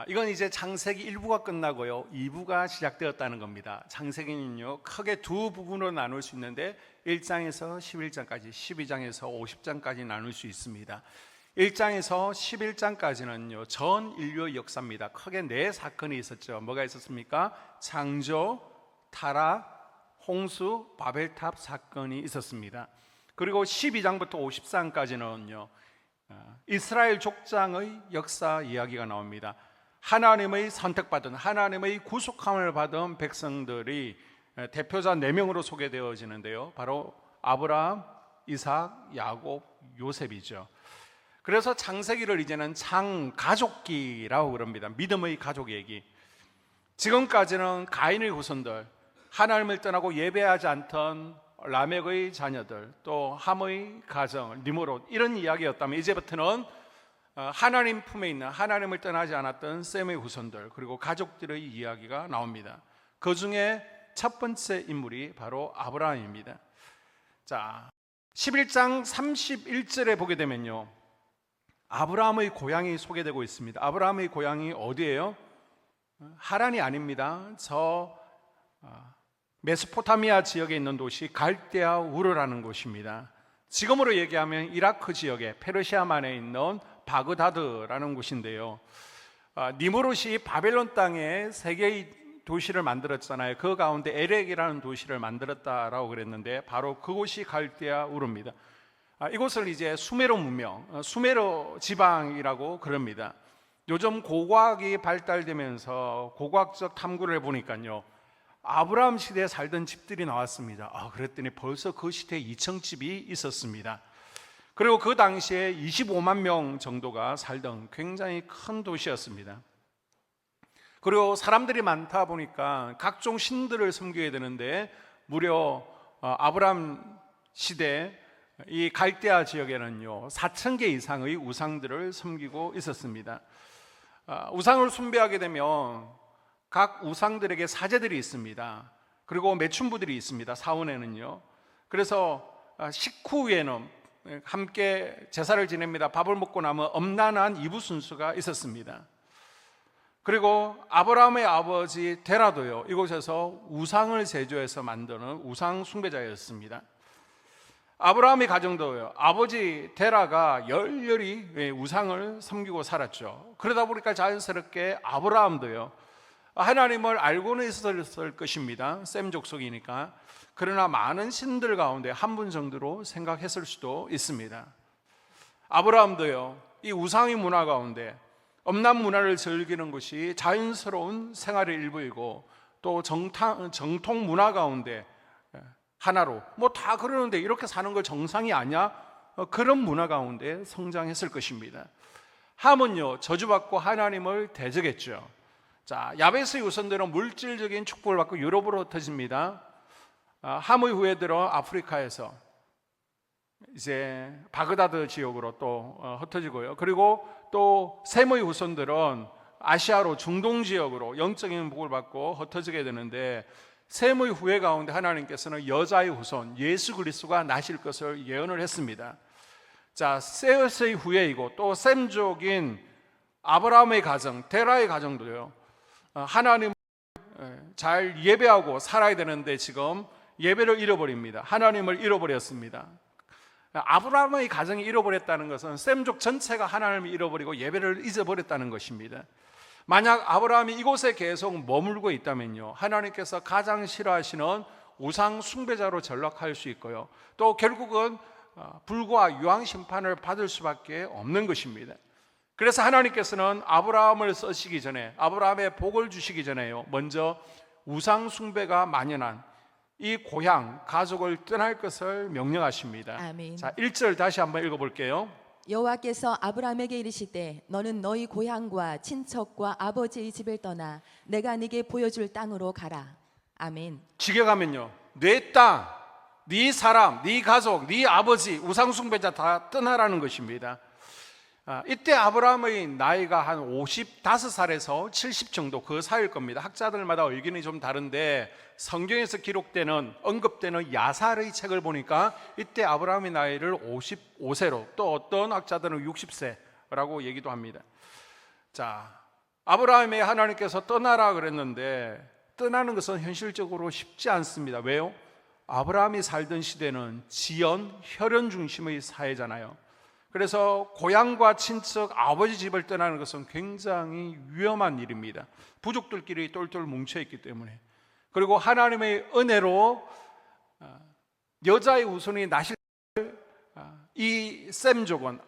이건 이제 창세기 1부가 끝나고요 2부가 시작되었다는 겁니다. 창세기는요 크게 두 부분으로 나눌 수 있는데 1장에서 11장까지 12장에서 50장까지 나눌 수 있습니다. 1장에서 11장까지는요 전 인류의 역사입니다. 크게 네 사건이 있었죠. 뭐가 있었습니까? 창조, 타락, 홍수, 바벨탑 사건이 있었습니다. 그리고 12장부터 50장까지는요 이스라엘 족장의 역사 이야기가 나옵니다. 하나님의 선택받은, 하나님의 구속함을 받은 백성들이 대표자 4명으로 소개되어지는데요 바로 아브라함, 이삭, 야곱, 요셉이죠. 그래서 창세기를 이제는 창가족기라고 그럽니다. 믿음의 가족 얘기. 지금까지는 가인의 후손들, 하나님을 떠나고 예배하지 않던 라멕의 자녀들, 또 함의 가정, 니므롯, 이런 이야기였다면 이제부터는 하나님 품에 있는, 하나님을 떠나지 않았던 셈의 후손들, 그리고 가족들의 이야기가 나옵니다. 그 중에 첫 번째 인물이 바로 아브라함입니다. 자, 11장 31절에 보게 되면요 아브라함의 고향이 소개되고 있습니다. 아브라함의 고향이 어디예요? 하란이 아닙니다. 저 메소포타미아 지역에 있는 도시 갈대아 우르라는 곳입니다. 지금으로 얘기하면 이라크 지역에 페르시아만에 있는 바그다드라는 곳인데요 니므롯이 바벨론 땅에 3개의 도시를 만들었잖아요. 그 가운데 에렉이라는 도시를 만들었다라고 그랬는데 바로 그곳이 갈대아 우르입니다. 이곳을 이제 수메르 문명, 수메르 지방이라고 그럽니다. 요즘 고고학이 발달되면서 고고학적 탐구를 해보니까요 아브라함 시대에 살던 집들이 나왔습니다. 그랬더니 벌써 그 시대에 2층 집이 있었습니다. 그리고 그 당시에 25만 명 정도가 살던 굉장히 큰 도시였습니다. 그리고 사람들이 많다 보니까 각종 신들을 섬기게 되는데 무려 아브라함 시대 이 갈대아 지역에는요 4,000개 이상의 우상들을 섬기고 있었습니다. 우상을 숭배하게 되면 각 우상들에게 사제들이 있습니다. 그리고 매춘부들이 있습니다. 사원에는요. 그래서 식후 후에는 함께 제사를 지냅니다. 밥을 먹고 나면 엄란한 이부 순수가 있었습니다. 그리고 아브라함의 아버지 데라도요 이곳에서 우상을 제조해서 만드는 우상 숭배자였습니다. 아브라함의 가정도요 아버지 데라가 열렬히 우상을 섬기고 살았죠. 그러다 보니까 자연스럽게 아브라함도요 하나님을 알고는 있었을 것입니다. 셈 족속이니까. 그러나 많은 신들 가운데 한 분 정도로 생각했을 수도 있습니다. 아브라함도요 이 우상의 문화 가운데 엄란 문화를 즐기는 것이 자연스러운 생활의 일부이고 또 정통 문화 가운데 하나로 다 그러는데 이렇게 사는 거 정상이 아니야? 그런 문화 가운데 성장했을 것입니다. 함은요 저주받고 하나님을 대적했죠. 자, 야베스의 후손들은 물질적인 축복을 받고 유럽으로 흩어집니다. 함의 후예들은 아프리카에서 이제 바그다드 지역으로 또 흩어지고요. 그리고 또 셈의 후손들은 아시아로 중동 지역으로 영적인 복을 받고 흩어지게 되는데 셈의 후예 가운데 하나님께서는 여자의 후손 예수 그리스도가 나실 것을 예언을 했습니다. 자, 셋의 후예이고 또 셈족인 아브라함의 가정, 데라의 가정도요 하나님을 잘 예배하고 살아야 되는데 지금 예배를 잃어버립니다. 하나님을 잃어버렸습니다. 아브라함의 가정이 잃어버렸다는 것은 셈족 전체가 하나님을 잃어버리고 예배를 잊어버렸다는 것입니다. 만약 아브라함이 이곳에 계속 머물고 있다면요 하나님께서 가장 싫어하시는 우상 숭배자로 전락할 수 있고요 또 결국은 불과 유황 심판을 받을 수밖에 없는 것입니다. 그래서 하나님께서는 아브라함을 쓰시기 전에 아브라함의 복을 주시기 전에요 먼저 우상 숭배가 만연한 이 고향, 가족을 떠날 것을 명령하십니다. 아멘. 자, 1절 다시 한번 읽어볼게요. 여호와께서 아브라함에게 이르시되 너는 너희 고향과 친척과 아버지의 집을 떠나 내가 네게 보여줄 땅으로 가라. 아멘. 직역하면요 내 땅, 네 사람, 네 가족, 네 아버지 우상 숭배자 다 떠나라는 것입니다. 이때 아브라함의 나이가 한 55살에서 70 정도 그 사이일 겁니다. 학자들마다 의견이 좀 다른데 성경에서 기록되는 언급되는 야살의 책을 보니까 이때 아브라함의 나이를 55세로 또 어떤 학자들은 60세라고 얘기도 합니다. 자, 아브라함에게 하나님께서 떠나라 그랬는데 떠나는 것은 현실적으로 쉽지 않습니다. 왜요? 아브라함이 살던 시대는 지연, 혈연 중심의 사회잖아요. 그래서 고향과 친척, 아버지 집을 떠나는 것은 굉장히 위험한 일입니다. 부족들끼리 똘똘 뭉쳐있기 때문에. 그리고 하나님의 은혜로 여자의 후손이 나실 이 셈족은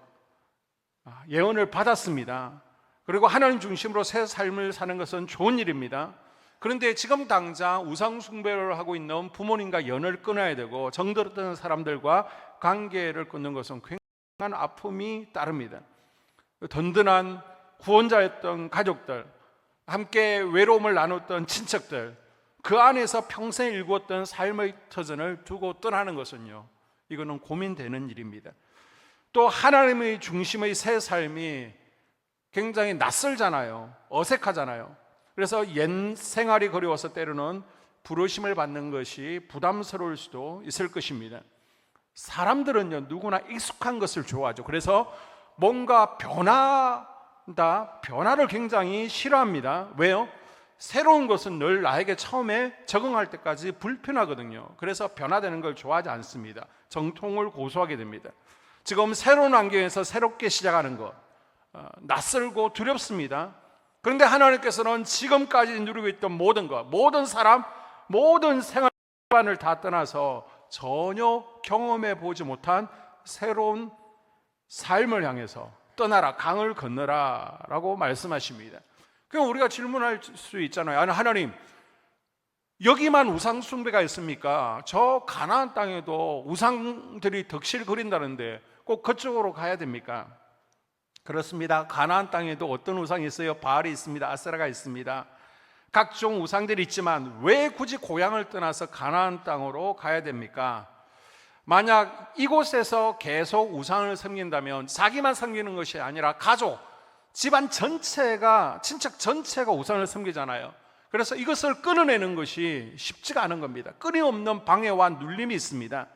예언을 받았습니다. 그리고 하나님 중심으로 새 삶을 사는 것은 좋은 일입니다. 그런데 지금 당장 우상 숭배를 하고 있는 부모님과 연을 끊어야 되고 정들었던 사람들과 관계를 끊는 것은 굉장한 아픔이 따릅니다. 든든한 구원자였던 가족들, 함께 외로움을 나눴던 친척들, 그 안에서 평생 일구었던 삶의 터전을 두고 떠나는 것은요, 이거는 고민되는 일입니다. 또 하나님의 중심의 새 삶이 굉장히 낯설잖아요. 어색하잖아요. 그래서 옛 생활이 그리워서 때로는 부르심을 받는 것이 부담스러울 수도 있을 것입니다. 사람들은요, 누구나 익숙한 것을 좋아하죠. 그래서 뭔가 변화를 굉장히 싫어합니다. 왜요? 새로운 것은 늘 나에게 처음에 적응할 때까지 불편하거든요. 그래서 변화되는 걸 좋아하지 않습니다. 정통을 고수하게 됩니다. 지금 새로운 환경에서 새롭게 시작하는 것, 낯설고 두렵습니다. 그런데 하나님께서는 지금까지 누리고 있던 모든 것, 모든 사람, 모든 생활관을 다 떠나서 전혀 경험해 보지 못한 새로운 삶을 향해서 떠나라, 강을 건너라 라고 말씀하십니다. 그럼 우리가 질문할 수 있잖아요. 아니, 하나님, 여기만 우상 숭배가 있습니까? 저 가나안 땅에도 우상들이 덕실 거린다는데 꼭 그쪽으로 가야 됩니까? 그렇습니다. 가나안 땅에도 어떤 우상이 있어요? 바알이 있습니다. 아세라가 있습니다. 각종 우상들이 있지만 왜 굳이 고향을 떠나서 가나안 땅으로 가야 됩니까? 만약 이곳에서 계속 우상을 섬긴다면 자기만 섬기는 것이 아니라 가족, 집안 전체가, 친척 전체가 우상을 섬기잖아요. 그래서 이것을 끊어내는 것이 쉽지가 않은 겁니다. 끊임없는 방해와 눌림이 있습니다.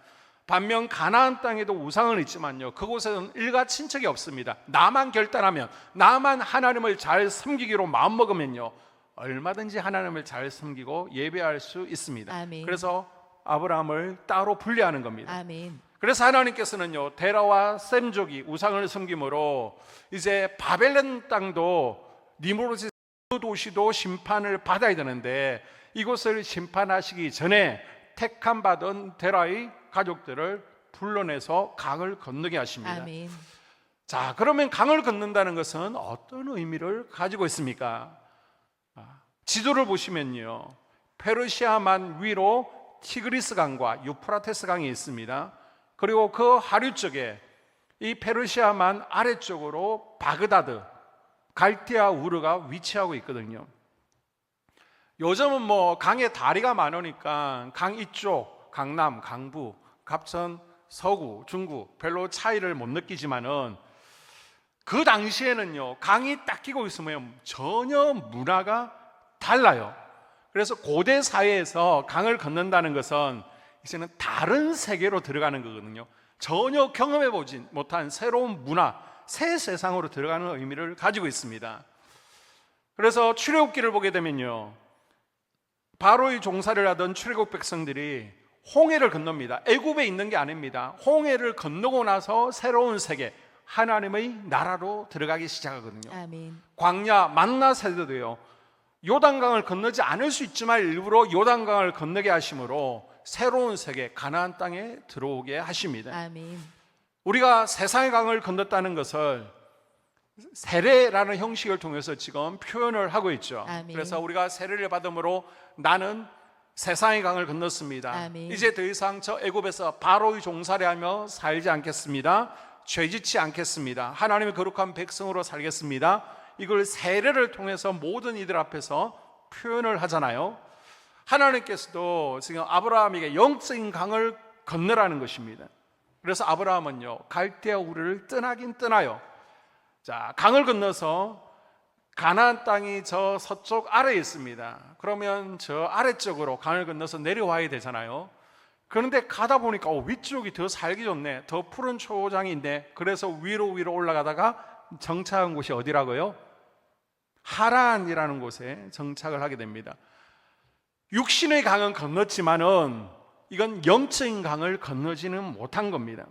반면 가나안 땅에도 우상은 있지만요, 그곳에는 일가 친척이 없습니다. 나만 결단하면, 나만 하나님을 잘 섬기기로 마음먹으면요, 얼마든지 하나님을 잘 섬기고 예배할 수 있습니다. 아멘. 그래서 아브라함을 따로 분리하는 겁니다. 아멘. 그래서 하나님께서는요, 데라와 셈족이 우상을 섬김으로 이제 바벨론 땅도 니므롯의 도시도 심판을 받아야 되는데, 이곳을 심판하시기 전에 택함 받은 데라의 가족들을 불러내서 강을 건너게 하십니다. 아멘. 자, 그러면 강을 건넌다는 것은 어떤 의미를 가지고 있습니까? 지도를 보시면요, 페르시아만 위로 티그리스 강과 유프라테스 강이 있습니다. 그리고 그 하류 쪽에 이 페르시아만 아래쪽으로 바그다드, 갈대아 우르가 위치하고 있거든요. 요즘은 뭐 강에 다리가 많으니까 강 이쪽, 강남, 강부, 갑천, 서구, 중구 별로 차이를 못 느끼지만은 그 당시에는요, 강이 딱 끼고 있으면 전혀 문화가 달라요. 그래서 고대 사회에서 강을 건넌다는 것은 이제는 다른 세계로 들어가는 거거든요. 전혀 경험해 보지 못한 새로운 문화, 새 세상으로 들어가는 의미를 가지고 있습니다. 그래서 출애굽기를 보게 되면요, 바로의 종살이를 하던 출애굽 백성들이 홍해를 건넙니다. 애굽에 있는 게 아닙니다. 홍해를 건너고 나서 새로운 세계, 하나님의 나라로 들어가기 시작하거든요. 아멘. 광야 만나 세대도요, 요단강을 건너지 않을 수 있지만 일부러 요단강을 건너게 하심으로 새로운 세계 가나안 땅에 들어오게 하십니다. 아멘. 우리가 세상의 강을 건넜다는 것을 세례라는 형식을 통해서 지금 표현을 하고 있죠. 아멘. 그래서 우리가 세례를 받음으로 나는 세상의 강을 건넜습니다. 아멘. 이제 더 이상 저 애굽에서 바로의 종살이하며 살지 않겠습니다. 죄짓지 않겠습니다. 하나님의 거룩한 백성으로 살겠습니다. 이걸 세례를 통해서 모든 이들 앞에서 표현을 하잖아요. 하나님께서도 지금 아브라함에게 영적인 강을 건너라는 것입니다. 그래서 아브라함은요, 갈대아 우르를 떠나긴 떠나요. 자, 강을 건너서 가나안 땅이 저 서쪽 아래에 있습니다. 그러면 저 아래쪽으로 강을 건너서 내려와야 되잖아요. 그런데 가다 보니까 위쪽이 더 살기 좋네, 더 푸른 초장이 있네. 그래서 위로 올라가다가 정착한 곳이 어디라고요? 하란이라는 곳에 정착을 하게 됩니다. 육신의 강은 건넜지만은 이건 영적인 강을 건너지는 못한 겁니다.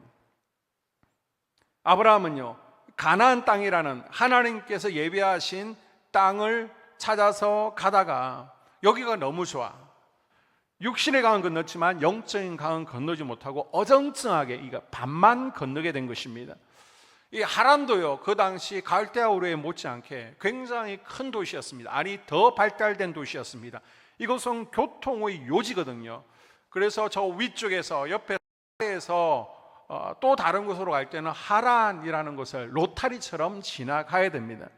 아브라함은요, 가나안 땅이라는 하나님께서 예비하신 땅을 찾아서 가다가 여기가 너무 좋아. 육신의 강은 건넜지만 영적인 강은 건너지 못하고 어정쩡하게 이가 반만 건너게 된 것입니다. 이 하란도요, 그 당시 갈대아 우르에 못지않게 굉장히 큰 도시였습니다. 아니, 더 발달된 도시였습니다. 이곳은 교통의 요지거든요. 그래서 저 위쪽에서 옆에서 또 다른 곳으로 갈 때는 하란이라는 곳을 로타리처럼 지나가야 됩니다.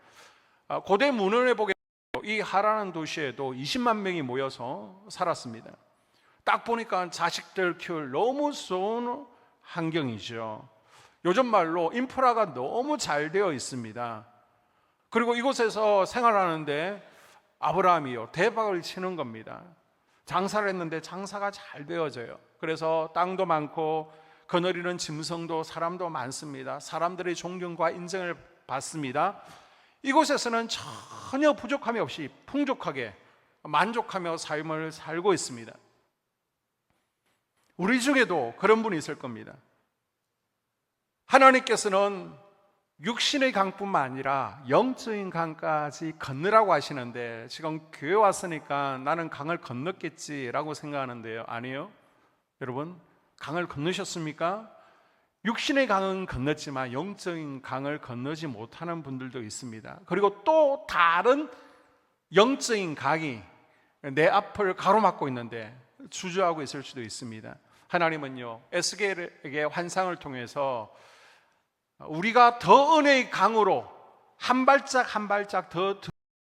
고대 문헌에 보게 되면 이 하란 도시에도 20만 명이 모여서 살았습니다. 딱 보니까 자식들 키울 너무 좋은 환경이죠. 요즘 말로 인프라가 너무 잘 되어 있습니다. 그리고 이곳에서 생활하는데 아브라함이요, 대박을 치는 겁니다. 장사를 했는데 장사가 잘 되어져요. 그래서 땅도 많고 거느리는 짐승도 사람도 많습니다. 사람들의 존경과 인정을 받습니다. 이곳에서는 전혀 부족함이 없이 풍족하게 만족하며 삶을 살고 있습니다. 우리 중에도 그런 분이 있을 겁니다. 하나님께서는 육신의 강뿐만 아니라 영적인 강까지 건너라고 하시는데 지금 교회 왔으니까 나는 강을 건넜겠지라고 생각하는데요. 아니요. 여러분, 강을 건너셨습니까? 육신의 강은 건넜지만 영적인 강을 건너지 못하는 분들도 있습니다. 그리고 또 다른 영적인 강이 내 앞을 가로막고 있는데 주저하고 있을 수도 있습니다. 하나님은요, 에스겔에게 환상을 통해서 우리가 더 은혜의 강으로 한 발짝 한 발짝 더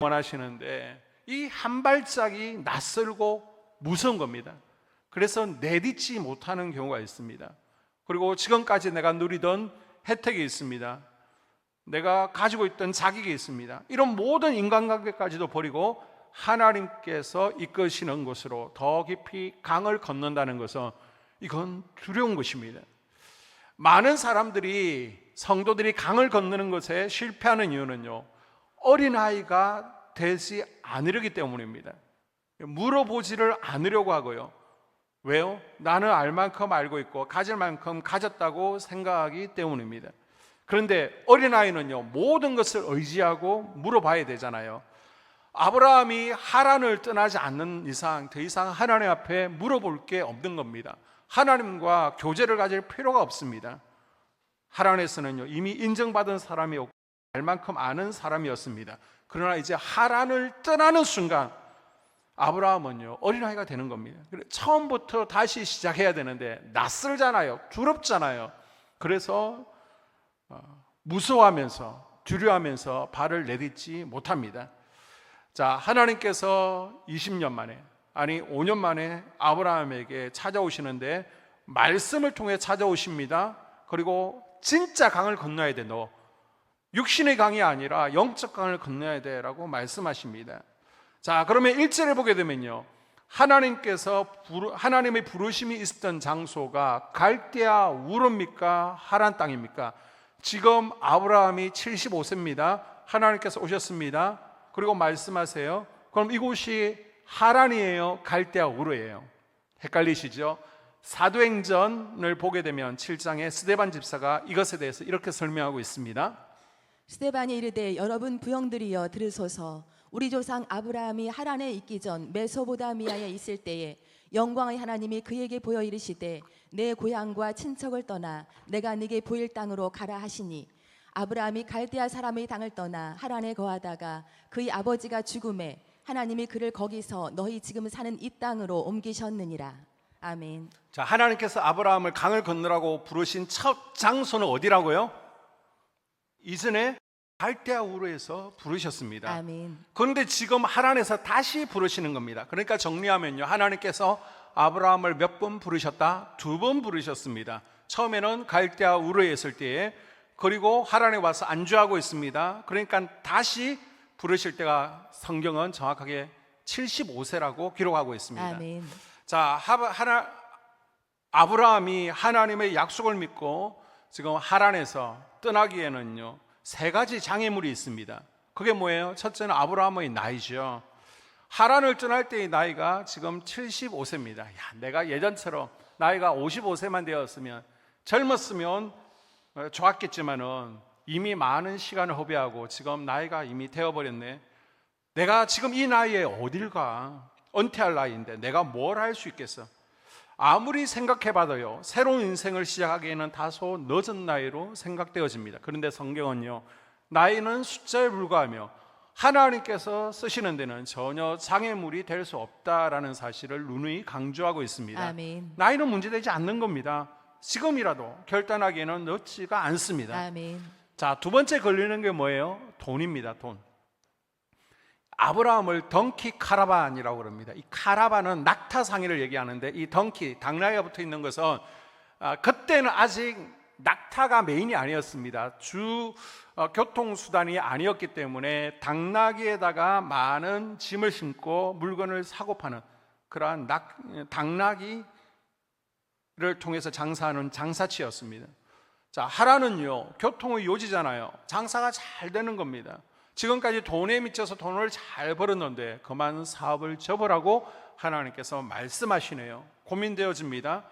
원하시는데 이 한 발짝이 낯설고 무서운 겁니다. 그래서 내딛지 못하는 경우가 있습니다. 그리고 지금까지 내가 누리던 혜택이 있습니다. 내가 가지고 있던 자격이 있습니다. 이런 모든 인간관계까지도 버리고 하나님께서 이끄시는 곳으로 더 깊이 강을 건넌다는 것은 이건 두려운 것입니다. 많은 사람들이 성도들이 강을 건너는 것에 실패하는 이유는요, 어린아이가 되지 않으려기 때문입니다. 물어보지를 않으려고 하고요. 왜요? 나는 알 만큼 알고 있고 가질 만큼 가졌다고 생각하기 때문입니다. 그런데 어린아이는요, 모든 것을 의지하고 물어봐야 되잖아요. 아브라함이 하란을 떠나지 않는 이상 더 이상 하나님 앞에 물어볼 게 없는 겁니다. 하나님과 교제를 가질 필요가 없습니다. 하란에서는요, 이미 인정받은 사람이었고 알 만큼 아는 사람이었습니다. 그러나 이제 하란을 떠나는 순간 아브라함은요, 어린아이가 되는 겁니다. 처음부터 다시 시작해야 되는데 낯설잖아요. 두렵잖아요. 그래서 무서워하면서 두려워하면서 발을 내딛지 못합니다. 자, 하나님께서 20년 만에, 아니 5년 만에 아브라함에게 찾아오시는데 말씀을 통해 찾아오십니다. 그리고 진짜 강을 건너야 돼. 너 육신의 강이 아니라 영적 강을 건너야 돼 라고 말씀하십니다. 자, 그러면 1절을 보게 되면요, 하나님의 부르심이 있었던 장소가 갈대아 우르입니까? 하란 땅입니까? 지금 아브라함이 75세입니다. 하나님께서 오셨습니다. 그리고 말씀하세요. 그럼 이곳이 하란이에요? 갈대아 우르예요? 헷갈리시죠? 사도행전을 보게 되면 7장에 스데반 집사가 이것에 대해서 이렇게 설명하고 있습니다. 스데반이 이르되 여러분 부형들이여 들으소서. 우리 조상 아브라함이 하란에 있기 전 메소보다미아에 있을 때에 영광의 하나님이 그에게 보여 이르시되 내 고향과 친척을 떠나 내가 네게 보일 땅으로 가라 하시니 아브라함이 갈대아 사람의 땅을 떠나 하란에 거하다가 그의 아버지가 죽음에 하나님이 그를 거기서 너희 지금 사는 이 땅으로 옮기셨느니라. 아멘. 자, 하나님께서 아브라함을 강을 건너라고 부르신 첫 장소는 어디라고요? 이전에 갈대아 우르에서 부르셨습니다. 아멘. 그런데 지금 하란에서 다시 부르시는 겁니다. 그러니까 정리하면요, 하나님께서 아브라함을 몇 번 부르셨다? 2번 부르셨습니다. 처음에는 갈대아 우르에 있을 때에, 그리고 하란에 와서 안주하고 있습니다. 그러니까 다시 부르실 때가 성경은 정확하게 75세라고 기록하고 있습니다. 아멘. 자, 아브라함이 하나님의 약속을 믿고 지금 하란에서 떠나기에는요, 3가지 장애물이 있습니다. 그게 뭐예요? 첫째는 아브라함의 나이죠. 하란을 떠날 때의 나이가 지금 75세입니다. 야, 내가 예전처럼 나이가 55세만 되었으면, 젊었으면 좋았겠지만은 이미 많은 시간을 허비하고 지금 나이가 이미 되어버렸네. 내가 지금 이 나이에 어딜 가? 은퇴할 나이인데 내가 뭘 할 수 있겠어? 아무리 생각해봐도요, 새로운 인생을 시작하기에는 다소 늦은 나이로 생각되어집니다. 그런데 성경은요, 나이는 숫자에 불과하며 하나님께서 쓰시는 데는 전혀 장애물이 될 수 없다라는 사실을 누누이 강조하고 있습니다. 아멘. 나이는 문제되지 않는 겁니다. 지금이라도 결단하기에는 늦지가 않습니다. 아멘. 자, 두 번째 걸리는 게 뭐예요? 돈입니다. 돈. 아브라함을 덩키 카라반이라고 그럽니다. 이 카라반은 낙타상의를 얘기하는데, 이 덩키, 당나귀가 붙어 있는 것은 그때는 아직 낙타가 메인이 아니었습니다. 주 교통수단이 아니었기 때문에 당나귀에다가 많은 짐을 싣고 물건을 사고 파는 그러한 당나귀를 통해서 장사하는 장사치였습니다. 자, 하란은요, 교통의 요지잖아요. 장사가 잘 되는 겁니다. 지금까지 돈에 미쳐서 돈을 잘 벌었는데 그만 사업을 접으라고 하나님께서 말씀하시네요. 고민되어집니다.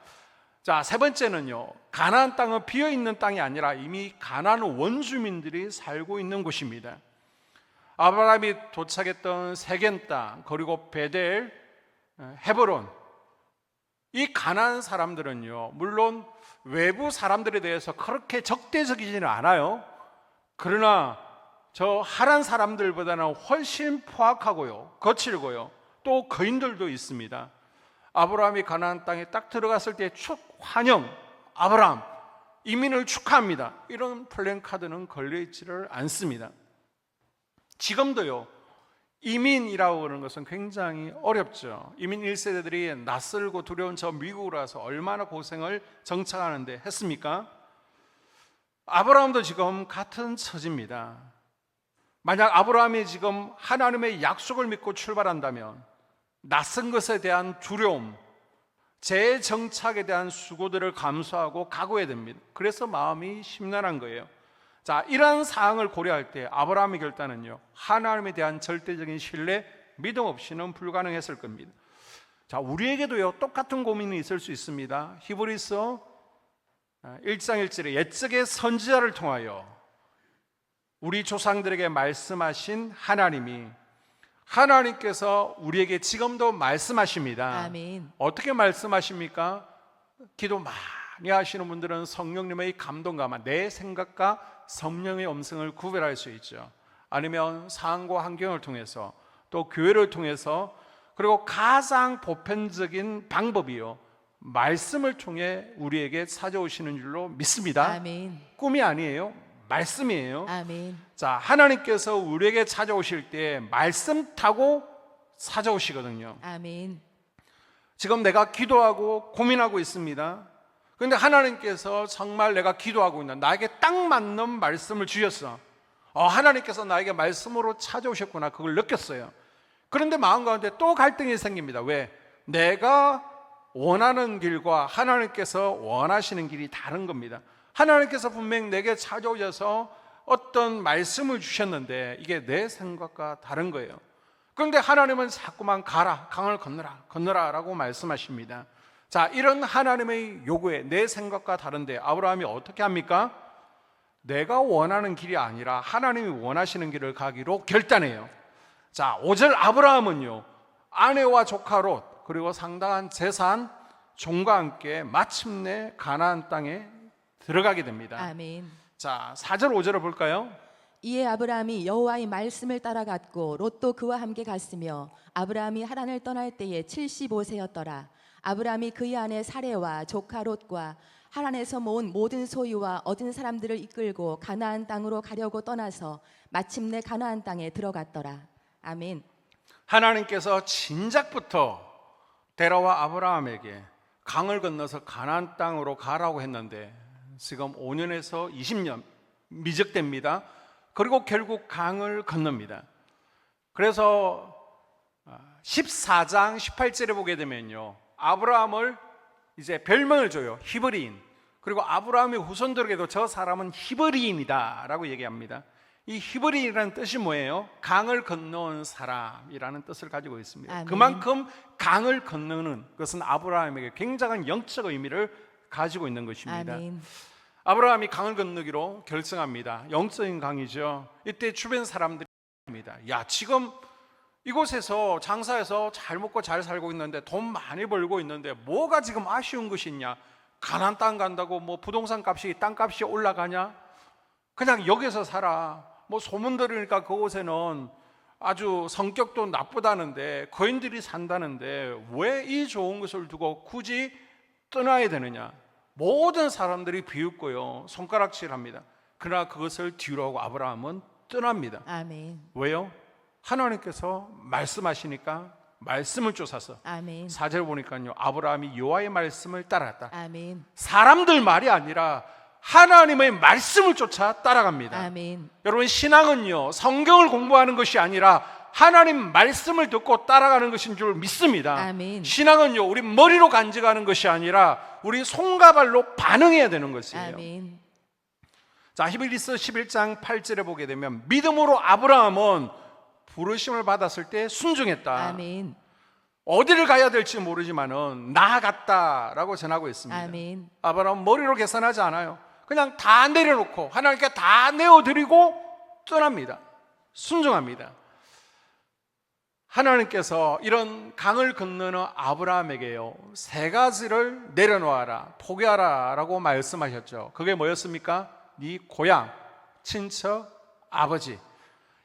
자, 세 번째는요, 가나안 땅은 비어있는 땅이 아니라 이미 가나안 원주민들이 살고 있는 곳입니다. 아브라함이 도착했던 세겜 땅, 그리고 베델, 헤브론, 이 가나안 사람들은요, 물론 외부 사람들에 대해서 그렇게 적대적이지는 않아요. 그러나 저 하란 사람들보다는 훨씬 포악하고요, 거칠고요, 또 거인들도 있습니다. 아브라함이 가나안 땅에 딱 들어갔을 때 환영, 아브라함, 이민을 축하합니다, 이런 플랜카드는 걸려있지를 않습니다. 지금도요, 이민이라고 하는 것은 굉장히 어렵죠. 이민 1세대들이 낯설고 두려운 저 미국으로 와서 얼마나 고생을 정착하는데 했습니까? 아브라함도 지금 같은 처지입니다. 만약 아브라함이 지금 하나님의 약속을 믿고 출발한다면 낯선 것에 대한 두려움, 재정착에 대한 수고들을 감수하고 각오해야 됩니다. 그래서 마음이 심란한 거예요. 자, 이러한 사항을 고려할 때 아브라함의 결단은요, 하나님에 대한 절대적인 신뢰, 믿음 없이는 불가능했을 겁니다. 자, 우리에게도요, 똑같은 고민이 있을 수 있습니다. 히브리서 1장 1절에 옛적의 선지자를 통하여 우리 조상들에게 말씀하신 하나님께서 우리에게 지금도 말씀하십니다. 아멘. 어떻게 말씀하십니까? 기도 많이 하시는 분들은 성령님의 감동과 내 생각과 성령의 음성을 구별할 수 있죠. 아니면 상황과 환경을 통해서, 또 교회를 통해서, 그리고 가장 보편적인 방법이요, 말씀을 통해 우리에게 찾아오시는 줄로 믿습니다. 아멘. 꿈이 아니에요, 말씀이에요. 아멘. 자, 하나님께서 우리에게 찾아오실 때 말씀 타고 찾아오시거든요. 아멘. 지금 내가 기도하고 고민하고 있습니다. 그런데 하나님께서 정말 내가 기도하고 있는 나에게 딱 맞는 말씀을 주셨어. 하나님께서 나에게 말씀으로 찾아오셨구나, 그걸 느꼈어요. 그런데 마음 가운데 또 갈등이 생깁니다. 왜? 내가 원하는 길과 하나님께서 원하시는 길이 다른 겁니다. 하나님께서 분명 내게 찾아오셔서 어떤 말씀을 주셨는데 이게 내 생각과 다른 거예요. 그런데 하나님은 자꾸만 가라, 강을 건너라 라고 말씀하십니다. 자, 이런 하나님의 요구에 내 생각과 다른데 아브라함이 어떻게 합니까? 내가 원하는 길이 아니라 하나님이 원하시는 길을 가기로 결단해요. 자, 5절 아브라함은요, 아내와 조카 롯, 그리고 상당한 재산, 종과 함께 마침내 가나안 땅에 들어가게 됩니다. 아멘. 자, 4절 5절을 볼까요? 이에 아브라함이 여호와의 말씀을 따라갔고 롯도 그와 함께 갔으며 아브라함이 하란을 떠날 때에 75세였더라. 아브라함이 그의 아내 사레와 조카 롯과 하란에서 모은 모든 소유와 얻은 사람들을 이끌고 가나안 땅으로 가려고 떠나서 마침내 가나안 땅에 들어갔더라. 아멘. 하나님께서 진작부터 데라와 아브라함에게 강을 건너서 가나안 땅으로 가라고 했는데 지금 5년에서 20년 미적됩니다. 그리고 결국 강을 건넙니다. 그래서 14장 18절에 보게 되면요, 아브라함을 이제 별명을 줘요. 히브리인. 그리고 아브라함의 후손들에게도 저 사람은 히브리인이다 라고 얘기합니다. 이 히브리라는 뜻이 뭐예요? 강을 건너온 사람이라는 뜻을 가지고 있습니다. 아멘. 그만큼 강을 건너는 것은 아브라함에게 굉장한 영적 의미를 가지고 있는 것입니다. 아멘. 아브라함이 강을 건너기로 결정합니다. 영적인 강이죠. 이때 주변 사람들이 입니다. 야, 지금 이곳에서 장사해서 잘 먹고 잘 살고 있는데 돈 많이 벌고 있는데 뭐가 지금 아쉬운 것이 있냐? 가나안 땅 간다고 뭐 부동산 값이 땅값이 올라가냐? 그냥 여기서 살아. 뭐 소문 들으니까 그곳에는 아주 성격도 나쁘다는데 거인들이 산다는데 왜 이 좋은 것을 두고 굳이 떠나야 되느냐? 모든 사람들이 비웃고요, 손가락질합니다. 그러나 그것을 뒤로 하고 아브라함은 떠납니다. 아멘. 왜요? 하나님께서 말씀하시니까 말씀을 쫓아서. 아멘. 4절 보니까요, 아브라함이 여호와의 말씀을 따랐다. 아멘. 사람들 말이 아니라 하나님의 말씀을 쫓아 따라갑니다. 아멘. 여러분, 신앙은요, 성경을 공부하는 것이 아니라 하나님 말씀을 듣고 따라가는 것인 줄 믿습니다. 아멘. 신앙은요, 우리 머리로 간직하는 것이 아니라 우리 손과 발로 반응해야 되는 것이에요. 아멘. 자, 히브리서 11장 8절에 보게 되면 믿음으로 아브라함은 부르심을 받았을 때 순종했다. 아멘. 어디를 가야 될지 모르지만은 나아갔다라고 전하고 있습니다. 아멘. 아브라함은 머리로 계산하지 않아요. 그냥 다 내려놓고 하나님께 다 내어드리고 떠납니다. 순종합니다. 하나님께서 이런 강을 건너는 아브라함에게요, 세 가지를 내려놓아라, 포기하라 라고 말씀하셨죠. 그게 뭐였습니까? 네 고향, 친척, 아버지,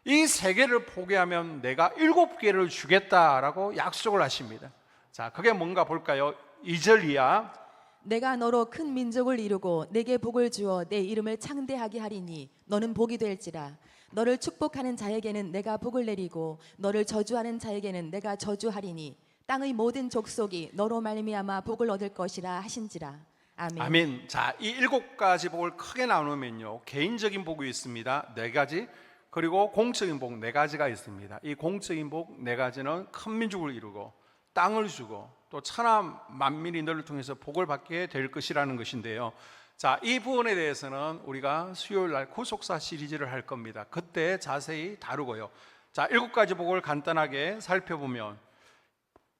이 세 개를 포기하면 내가 7개를 주겠다라고 약속을 하십니다. 자, 그게 뭔가 볼까요? 2절 이하. 내가 너로 큰 민족을 이루고 내게 복을 주어 내 이름을 창대하게 하리니 너는 복이 될지라. 너를 축복하는 자에게는 내가 복을 내리고 너를 저주하는 자에게는 내가 저주하리니 땅의 모든 족속이 너로 말미암아 복을 얻을 것이라 하신지라. 아멘. 아멘. 자, 이 7가지 복을 크게 나누면요, 개인적인 복이 있습니다. 4가지. 그리고 공적인 복 4가지가 있습니다. 이 공적인 복 4가지는 큰 민족을 이루고 땅을 주고 또 천하 만민이 너를 통해서 복을 받게 될 것이라는 것인데요. 자, 이 부분에 대해서는 우리가 수요일 날 구속사 시리즈를 할 겁니다. 그때 자세히 다루고요. 자, 7가지 복을 간단하게 살펴보면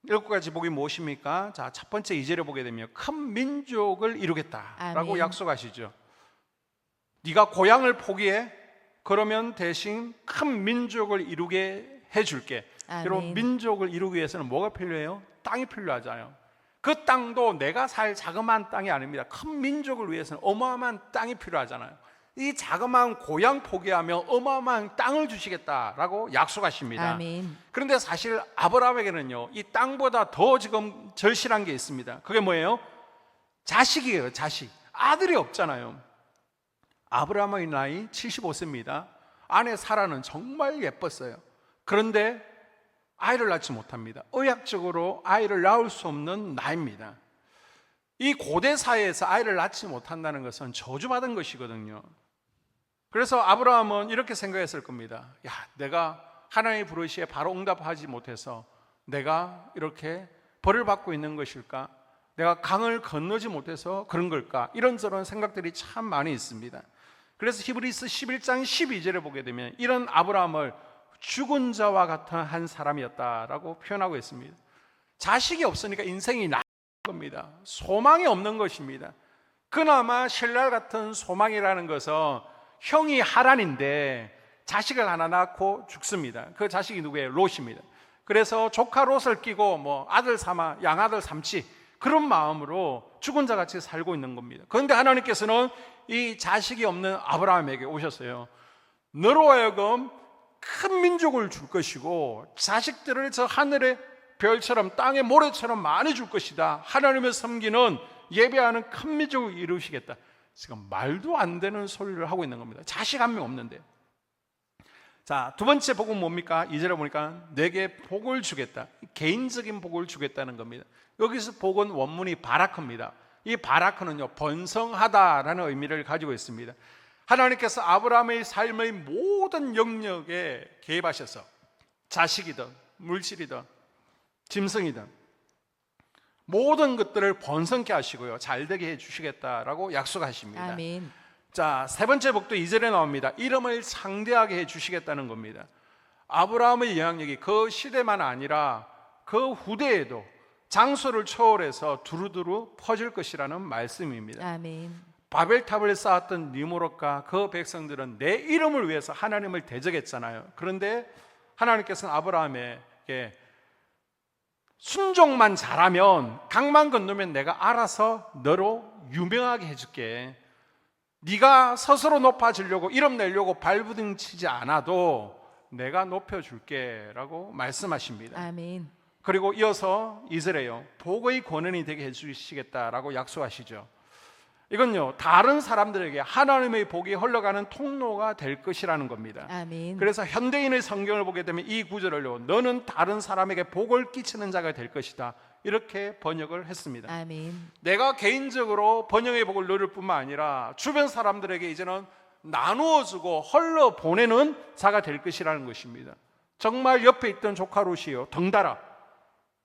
7가지 복이 무엇입니까? 자, 첫 번째 2절에 보게 되면 큰 민족을 이루겠다라고 아멘. 약속하시죠. 네가 고향을 포기해? 그러면 대신 큰 민족을 이루게 해줄게. 아멘. 여러분, 민족을 이루기 위해서는 뭐가 필요해요? 땅이 필요하잖아요. 그 땅도 내가 살 자그마한 땅이 아닙니다. 큰 민족을 위해서는 어마어마한 땅이 필요하잖아요. 이 자그마한 고향 포기하며 어마어마한 땅을 주시겠다라고 약속하십니다. 아멘. 그런데 사실 아브라함에게는요, 이 땅보다 더 지금 절실한 게 있습니다. 그게 뭐예요? 자식이에요. 자식. 아들이 없잖아요. 아브라함의 나이 75세입니다. 아내 사라는 정말 예뻤어요. 그런데 아이를 낳지 못합니다. 의학적으로 아이를 낳을 수 없는 나이입니다. 이 고대 사회에서 아이를 낳지 못한다는 것은 저주받은 것이거든요. 그래서 아브라함은 이렇게 생각했을 겁니다. 야, 내가 하나님의 부르시에 바로 응답하지 못해서 내가 이렇게 벌을 받고 있는 것일까? 내가 강을 건너지 못해서 그런 걸까? 이런저런 생각들이 참 많이 있습니다. 그래서 히브리서 11장 12절에 보게 되면 이런 아브라함을 죽은 자와 같은 한 사람이었다라고 표현하고 있습니다. 자식이 없으니까 인생이 나쁜 겁니다. 소망이 없는 것입니다. 그나마 신랄 같은 소망이라는 것은 형이 하란인데 자식을 하나 낳고 죽습니다. 그 자식이 누구예요? 롯입니다. 그래서 조카 롯을 끼고 뭐 아들 삼아 양아들 삼지, 그런 마음으로 죽은 자 같이 살고 있는 겁니다. 그런데 하나님께서는 이 자식이 없는 아브라함에게 오셨어요. 너로 하여금 큰 민족을 줄 것이고 자식들을 저 하늘의 별처럼 땅의 모래처럼 많이 줄 것이다. 하나님을 섬기는 예배하는 큰 민족을 이루시겠다. 지금 말도 안 되는 소리를 하고 있는 겁니다. 자식 한 명 없는데. 자, 두 번째 복은 뭡니까? 2절에 보니까 내게 복을 주겠다. 개인적인 복을 주겠다는 겁니다. 여기서 복은 원문이 바라크입니다. 이 바라크는요, 번성하다라는 의미를 가지고 있습니다. 하나님께서 아브라함의 삶의 모든 영역에 개입하셔서 자식이든 물질이든 짐승이든 모든 것들을 번성케 하시고요, 잘되게 해주시겠다라고 약속하십니다. 아멘. 자, 세 번째 복도 2절에 나옵니다. 이름을 창대하게 해주시겠다는 겁니다. 아브라함의 영향력이 그 시대만 아니라 그 후대에도 장소를 초월해서 두루두루 퍼질 것이라는 말씀입니다. 아멘. 바벨탑을 쌓았던 니무롯과 그 백성들은 내 이름을 위해서 하나님을 대적했잖아요. 그런데 하나님께서는 아브라함에게 순종만 잘하면 강만 건너면 내가 알아서 너로 유명하게 해줄게. 네가 스스로 높아지려고 이름 내려고 발부둥치지 않아도 내가 높여줄게 라고 말씀하십니다. 아멘. 그리고 이어서 2절에요. 복의 권원이 되게 해주시겠다라고 약속하시죠. 이건요, 다른 사람들에게 하나님의 복이 흘러가는 통로가 될 것이라는 겁니다. 아멘. 그래서 현대인의 성경을 보게 되면 이 구절을요, 너는 다른 사람에게 복을 끼치는 자가 될 것이다, 이렇게 번역을 했습니다. 아멘. 내가 개인적으로 번영의 복을 누릴 뿐만 아니라 주변 사람들에게 이제는 나누어주고 흘러 보내는 자가 될 것이라는 것입니다. 정말 옆에 있던 조카 롯이요, 덩달아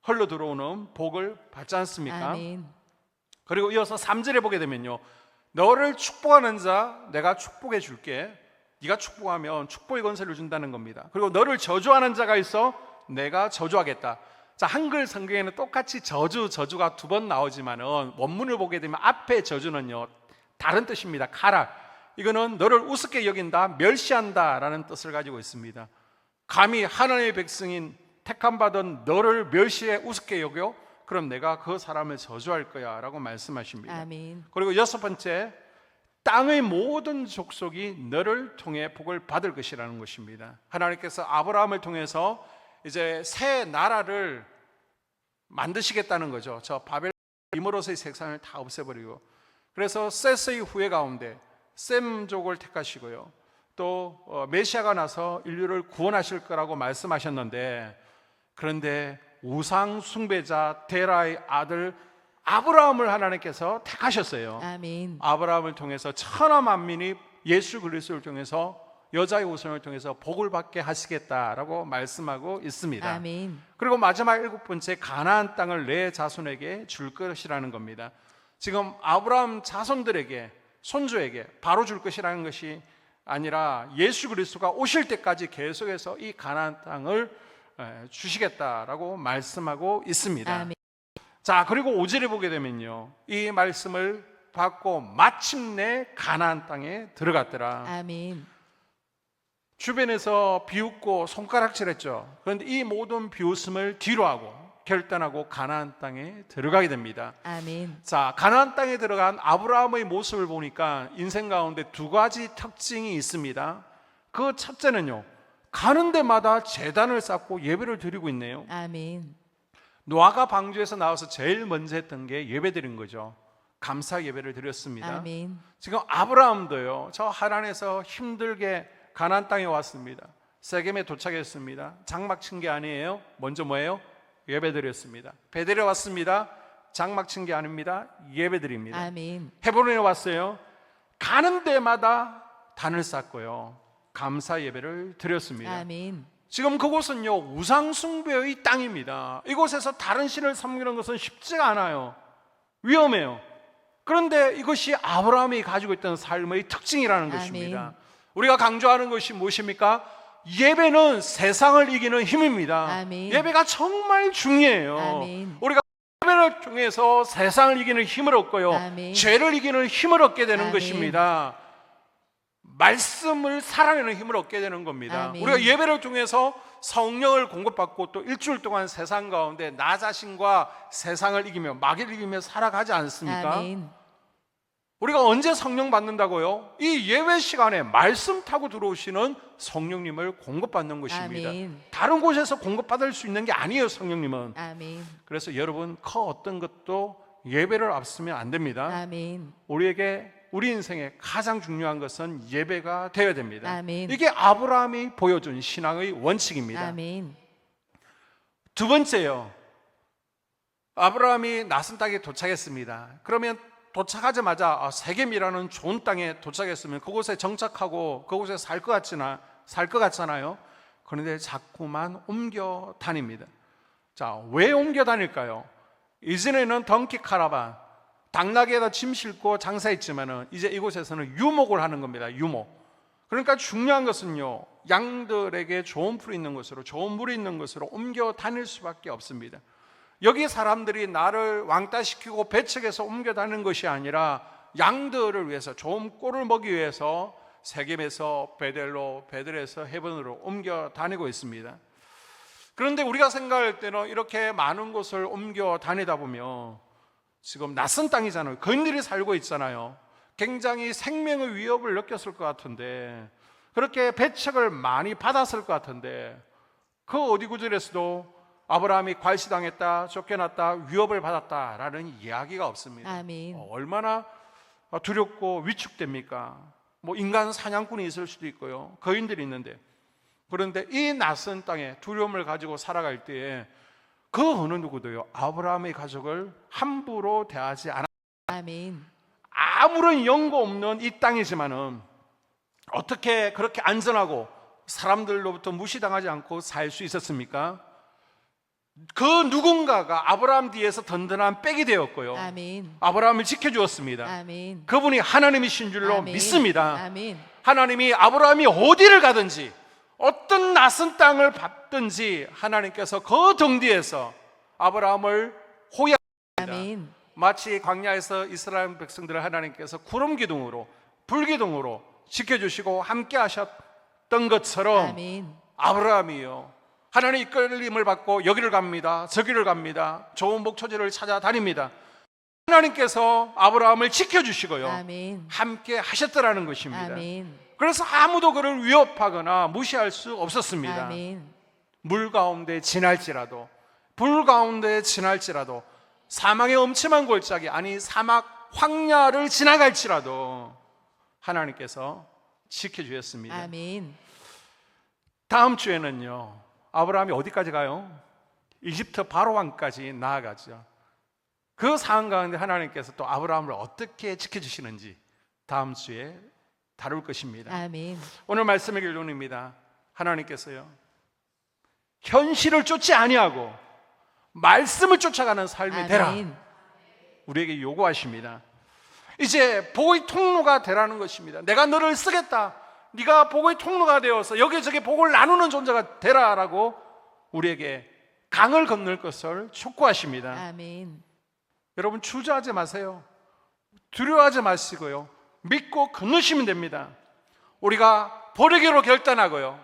흘러 들어오는 복을 받지 않습니까? 아멘. 그리고 이어서 3절에 보게 되면요, 너를 축복하는 자 내가 축복해 줄게. 네가 축복하면 축복의 권세를 준다는 겁니다. 그리고 너를 저주하는 자가 있어 내가 저주하겠다. 자, 한글 성경에는 똑같이 저주가 두 번 나오지만은 원문을 보게 되면 앞에 저주는요 다른 뜻입니다. 카라, 이거는 너를 우습게 여긴다, 멸시한다 라는 뜻을 가지고 있습니다. 감히 하나님의 백성인 택함 받은 너를 멸시해 우습게 여겨? 그럼 내가 그 사람을 저주할 거야 라고 말씀하십니다. 아멘. 그리고 6번째, 땅의 모든 족속이 너를 통해 복을 받을 것이라는 것입니다. 하나님께서 아브라함을 통해서 이제 새 나라를 만드시겠다는 거죠. 저 바벨 이모로서의 세상을 다 없애버리고, 그래서 셋의 후예 가운데 셈족을 택하시고요, 또 메시아가 나서 인류를 구원하실 거라고 말씀하셨는데, 그런데 우상 숭배자 데라의 아들 아브라함을 하나님께서 택하셨어요. 아멘. 아브라함을 통해서 천하 만민이 예수 그리스도를 통해서 여자의 후손을 통해서 복을 받게 하시겠다라고 말씀하고 있습니다. 아멘. 그리고 마지막 7번째, 가나안 땅을 내 자손에게 줄 것이라는 겁니다. 지금 아브라함 자손들에게, 손주에게 바로 줄 것이라는 것이 아니라 예수 그리스도가 오실 때까지 계속해서 이 가나안 땅을 주시겠다라고 말씀하고 있습니다. 아멘. 자, 그리고 5절에 보게 되면요, 이 말씀을 받고 마침내 가나안 땅에 들어갔더라. 아멘. 주변에서 비웃고 손가락질했죠. 그런데 이 모든 비웃음을 뒤로하고 결단하고 가나안 땅에 들어가게 됩니다. 아멘. 자, 가나안 땅에 들어간 아브라함의 모습을 보니까 인생 가운데 두 가지 특징이 있습니다. 그 첫째는요, 가는 데마다 제단을 쌓고 예배를 드리고 있네요. 아멘. 노아가 방주에서 나와서 제일 먼저 했던 게 예배 드린 거죠. 감사 예배를 드렸습니다. 아멘. 지금 아브라함도요, 저 하란에서 힘들게 가나안 땅에 왔습니다. 세겜에 도착했습니다. 장막 친 게 아니에요. 먼저 뭐예요? 예배 드렸습니다. 베델에 왔습니다. 장막 친 게 아닙니다. 예배 드립니다. 아멘. 헤브론에 왔어요. 가는 데마다 단을 쌓고요, 감사 예배를 드렸습니다. 아멘. 지금 그곳은요, 우상 숭배의 땅입니다. 이곳에서 다른 신을 섬기는 것은 쉽지가 않아요. 위험해요. 그런데 이것이 아브라함이 가지고 있던 삶의 특징이라는 아멘. 것입니다. 우리가 강조하는 것이 무엇입니까? 예배는 세상을 이기는 힘입니다. 아멘. 예배가 정말 중요해요. 아멘. 우리가 예배를 통해서 세상을 이기는 힘을 얻고요, 아멘. 죄를 이기는 힘을 얻게 되는 아멘. 것입니다. 말씀을 살아내는 힘을 얻게 되는 겁니다. 아멘. 우리가 예배를 통해서 성령을 공급받고 또 일주일 동안 세상 가운데 나 자신과 세상을 이기며 마귀를 이기며 살아가지 않습니까? 아멘. 우리가 언제 성령 받는다고요? 이 예배 시간에 말씀 타고 들어오시는 성령님을 공급받는 것입니다. 아멘. 다른 곳에서 공급받을 수 있는 게 아니에요, 성령님은. 아멘. 그래서 여러분, 그 어떤 것도 예배를 앞서면 안 됩니다. 아멘. 우리 인생에 가장 중요한 것은 예배가 되어야 됩니다. 아멘. 이게 아브라함이 보여준 신앙의 원칙입니다. 아멘. 두 번째요, 아브라함이 낯선 땅에 도착했습니다. 그러면 도착하자마자 세겜이라는 좋은 땅에 도착했으면 그곳에 정착하고 그곳에 살 것 같잖아요. 그런데 자꾸만 옮겨 다닙니다. 자, 왜 옮겨 다닐까요? 이전에는 덩키 카라반, 당나귀에다 짐 싣고 장사했지만은 이제 이곳에서는 유목을 하는 겁니다. 유목. 그러니까 중요한 것은요, 양들에게 좋은 풀이 있는 곳으로, 좋은 물이 있는 곳으로 옮겨 다닐 수밖에 없습니다. 여기 사람들이 나를 왕따시키고 배척해서 옮겨 다니는 것이 아니라 양들을 위해서, 좋은 꼴을 먹기 위해서 세겜에서 베델로, 베델에서 헤본으로 옮겨 다니고 있습니다. 그런데 우리가 생각할 때는 이렇게 많은 곳을 옮겨 다니다 보면 지금 낯선 땅이잖아요. 거인들이 살고 있잖아요. 굉장히 생명의 위협을 느꼈을 것 같은데, 그렇게 배척을 많이 받았을 것 같은데, 그 어디 구절에서도 아브라함이 괄시당했다, 쫓겨났다, 위협을 받았다라는 이야기가 없습니다. 아멘. 얼마나 두렵고 위축됩니까? 뭐 인간 사냥꾼이 있을 수도 있고요, 거인들이 있는데, 그런데 이 낯선 땅에 두려움을 가지고 살아갈 때에 그 어느 누구도요, 아브라함의 가족을 함부로 대하지 않았습니다. 아멘. 아무런 연고 없는 이 땅이지만은 어떻게 그렇게 안전하고 사람들로부터 무시당하지 않고 살 수 있었습니까? 그 누군가가 아브라함 뒤에서 든든한 백이 되었고요, 아멘. 아브라함을 지켜주었습니다. 아멘. 그분이 하나님이신 줄로 아멘. 믿습니다. 아멘. 하나님이 아브라함이 어디를 가든지 어떤 낯선 땅을 밟든지 하나님께서 그 등 뒤에서 아브라함을 호위합니다. 아멘. 마치 광야에서 이스라엘 백성들을 하나님께서 구름 기둥으로, 불 기둥으로 지켜주시고 함께 하셨던 것처럼 아멘. 아브라함이요, 하나님의 이끌림을 받고 여기를 갑니다, 저기를 갑니다, 좋은 목초지를 찾아다닙니다. 하나님께서 아브라함을 지켜주시고요, 아멘. 함께 하셨더라는 것입니다. 아멘. 그래서 아무도 그를 위협하거나 무시할 수 없었습니다. 아멘. 물 가운데 지날지라도, 불 가운데 지날지라도, 사망의 엄침한 골짜기, 아니 사막 황야를 지나갈지라도 하나님께서 지켜주셨습니다. 아멘. 다음 주에는요, 아브라함이 어디까지 가요? 이집트 바로왕까지 나아가죠. 그 상황 가운데 하나님께서 또 아브라함을 어떻게 지켜주시는지 다음 주에 다룰 것입니다. 아멘. 오늘 말씀의 결론입니다. 하나님께서요, 현실을 쫓지 아니하고 말씀을 쫓아가는 삶이 되라, 아멘. 우리에게 요구하십니다. 이제 복의 통로가 되라는 것입니다. 내가 너를 쓰겠다, 네가 복의 통로가 되어서 여기저기 복을 나누는 존재가 되라라고 우리에게 강을 건널 것을 촉구하십니다. 아멘. 여러분, 주저하지 마세요. 두려워하지 마시고요, 믿고 건너시면 됩니다. 우리가 버리기로 결단하고요,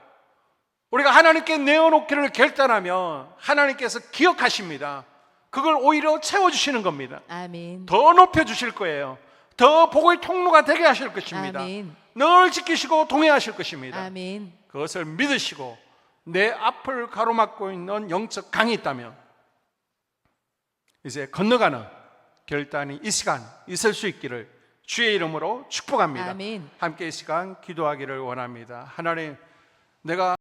우리가 하나님께 내어놓기를 결단하면 하나님께서 기억하십니다. 그걸 오히려 채워주시는 겁니다. 아멘. 더 높여주실 거예요. 더 복의 통로가 되게 하실 것입니다. 아멘. 늘 지키시고 동행하실 것입니다. 아멘. 그것을 믿으시고 내 앞을 가로막고 있는 영적 강이 있다면 이제 건너가는 결단이 이 시간 있을 수 있기를 주의 이름으로 축복합니다. 아멘. 함께 이 시간 기도하기를 원합니다. 하나님, 내가